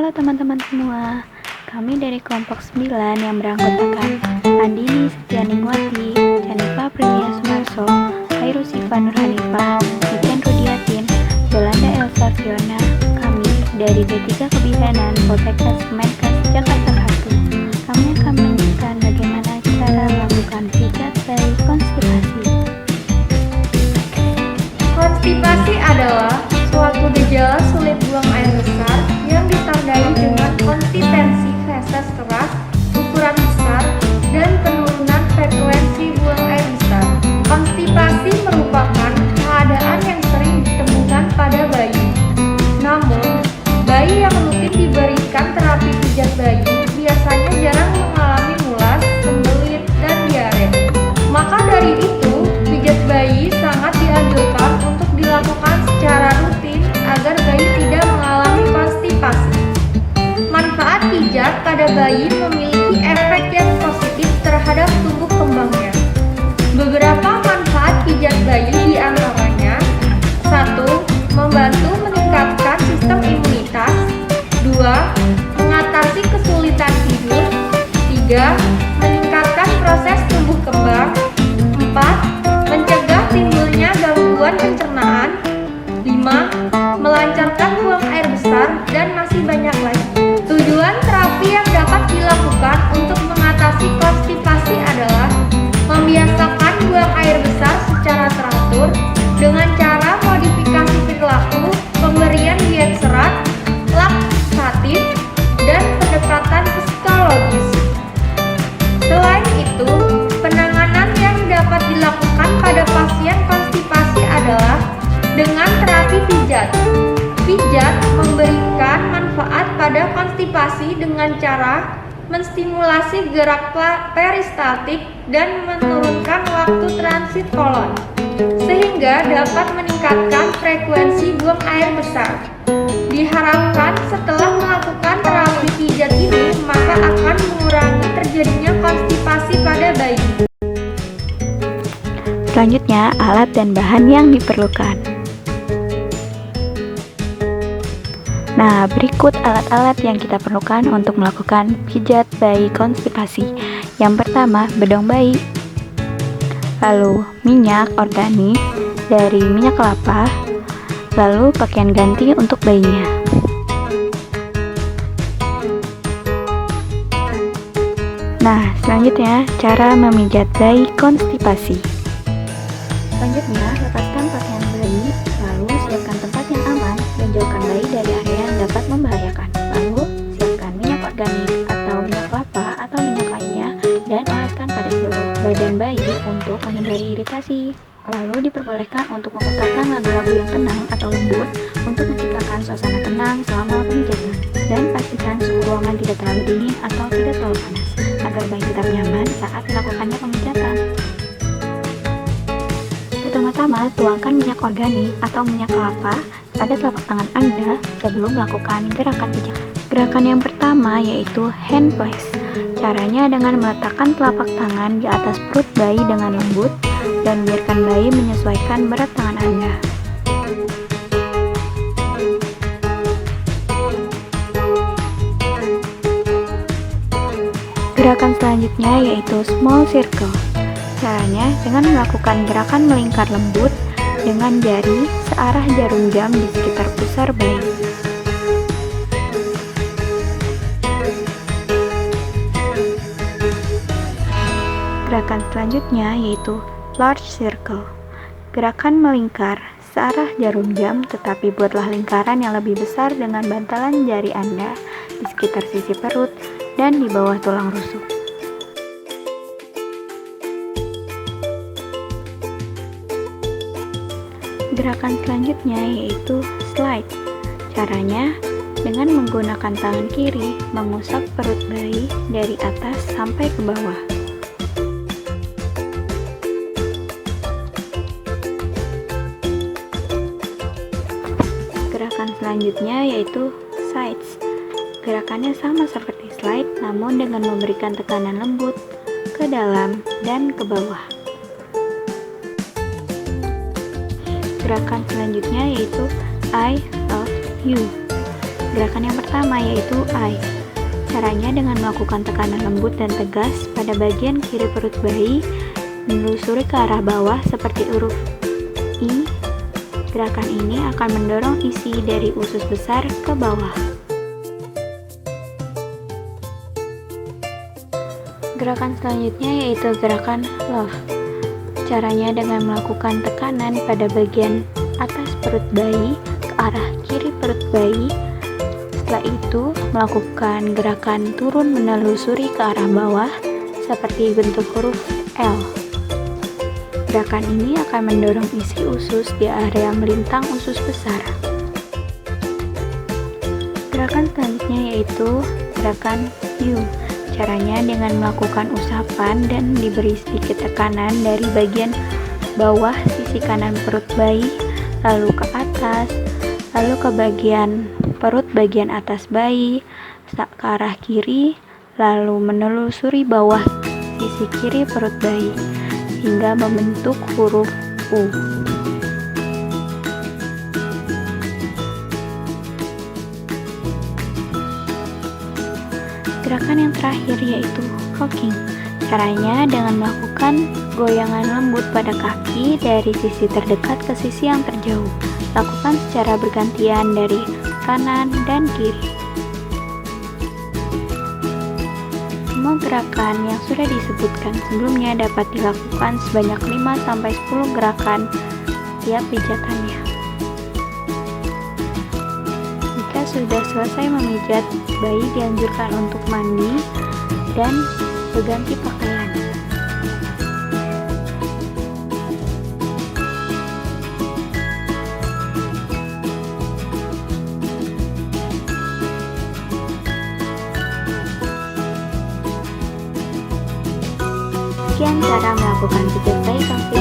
Halo teman-teman semua, kami dari kelompok 9 yang beranggotakan Andini Setianingwati, Janifa Prilia Sumarso, Khairu Sifa Nurhanifah, Niken Rudiatin, Yolanda Elsa Fiona. Kami dari D3 Kebidanan Poltekkes Kemenkes Jakarta 1. Kami akan menunjukkan bagaimana cara melakukan pijat dari konstipasi. Konstipasi adalah suatu gejala sulit buang air besar yang ditandai dengan konsistensi feses keras, ukuran besar, dan penurunan frekuensi buang air besar. Konstipasi merupakan keadaan yang sering ditemukan pada bayi. Namun, bayi yang rutin diberikan terapi pijat bayi biasanya jarang mengalami mulas, sembelit, dan diare. Maka dari itu, pijat bayi sangat dianjurkan untuk dilakukan secara rutin agar bayi tidak mengalami konstipasi. Manfaat pijat pada bayi memiliki efek yang positif terhadap tumbuh kembangnya. Beberapa manfaat pijat bayi diantaranya: 1. Membantu meningkatkan sistem imunitas. 2. Mengatasi kesulitan tidur. 3. Meningkatkan proses tumbuh kembang. 4. Mencegah timbulnya gangguan pencernaan. 5. Melancarkan buang air besar, dan masih banyak lagi. Tujuan terapi yang dapat dilakukan untuk mengatasi konstipasi adalah membiasakan buang air besar secara teratur dengan cara modifikasi perilaku, pemberian diet serat, laksatif, dan pendekatan psikologis. Selain itu, penanganan yang dapat dilakukan pada pasien konstipasi adalah dengan terapi pijat. Pijat memberikan manfaat pada konstipasi dengan cara menstimulasi gerak peristaltik dan menurunkan waktu transit kolon, sehingga dapat meningkatkan frekuensi buang air besar. Diharapkan setelah melakukan terapi pijat ini, maka akan mengurangi terjadinya konstipasi pada bayi. Selanjutnya, alat dan bahan yang diperlukan. Nah, berikut alat-alat yang kita perlukan untuk melakukan pijat bayi konstipasi. Yang pertama, bedong bayi. Lalu, minyak organik dari minyak kelapa. Lalu, pakaian ganti untuk bayinya. Nah, selanjutnya, cara memijat bayi konstipasi. Selanjutnya, lepaskan pakaian bayi, lalu siapkan tempat yang aman dan jauhkan bayi dari area yang dapat membahayakan. Lalu, siapkan minyak organik atau minyak kelapa atau minyak lainnya dan oleskan pada seluruh badan bayi untuk menghindari iritasi. Lalu, diperbolehkan untuk memutarkan lagu-lagu yang tenang atau lembut untuk menciptakan suasana tenang selama pemijatan. Dan pastikan suhu ruangan tidak terlalu dingin atau tidak terlalu panas agar bayi tetap nyaman saat dilakukannya pemijatan. Pertama-tama, tuangkan minyak organik atau minyak kelapa pada telapak tangan Anda sebelum melakukan gerakan pijat. Gerakan yang pertama yaitu hand place. Caranya dengan meletakkan telapak tangan di atas perut bayi dengan lembut dan biarkan bayi menyesuaikan berat tangan Anda. Gerakan selanjutnya yaitu small circle. Caranya dengan melakukan gerakan melingkar lembut dengan jari searah jarum jam di sekitar pusar bayi. Gerakan selanjutnya yaitu large circle. Gerakan melingkar searah jarum jam, tetapi buatlah lingkaran yang lebih besar dengan bantalan jari Anda di sekitar sisi perut dan di bawah tulang rusuk. Gerakan selanjutnya yaitu slide. Caranya dengan menggunakan tangan kiri mengusap perut bayi dari atas sampai ke bawah. Gerakan selanjutnya yaitu sides. Gerakannya sama seperti slide, namun dengan memberikan tekanan lembut ke dalam dan ke bawah. Gerakan selanjutnya yaitu I love you. Gerakan yang pertama yaitu I. Caranya dengan melakukan tekanan lembut dan tegas pada bagian kiri perut bayi, menelusuri ke arah bawah seperti huruf I. Gerakan ini akan mendorong isi dari usus besar ke bawah. Gerakan selanjutnya yaitu gerakan love. Caranya dengan melakukan tekanan pada bagian atas perut bayi ke arah kiri perut bayi. Setelah itu, melakukan gerakan turun menelusuri ke arah bawah seperti bentuk huruf L. Gerakan ini akan mendorong isi usus di area melintang usus besar. Gerakan selanjutnya yaitu gerakan U. Caranya dengan melakukan usapan dan diberi sedikit tekanan dari bagian bawah sisi kanan perut bayi, lalu ke atas, lalu ke bagian perut bagian atas bayi, ke arah kiri, lalu menelusuri bawah sisi kiri perut bayi, hingga membentuk huruf U. Gerakan yang terakhir yaitu rocking. Caranya dengan melakukan goyangan lembut pada kaki dari sisi terdekat ke sisi yang terjauh. Lakukan secara bergantian dari kanan dan kiri. Semua gerakan yang sudah disebutkan sebelumnya dapat dilakukan sebanyak 5-10 gerakan tiap pijatannya. Jika sudah selesai memijat, bayi dianjurkan untuk mandi dan berganti pakaian. Sekian cara melakukan pijat bayi konstipatif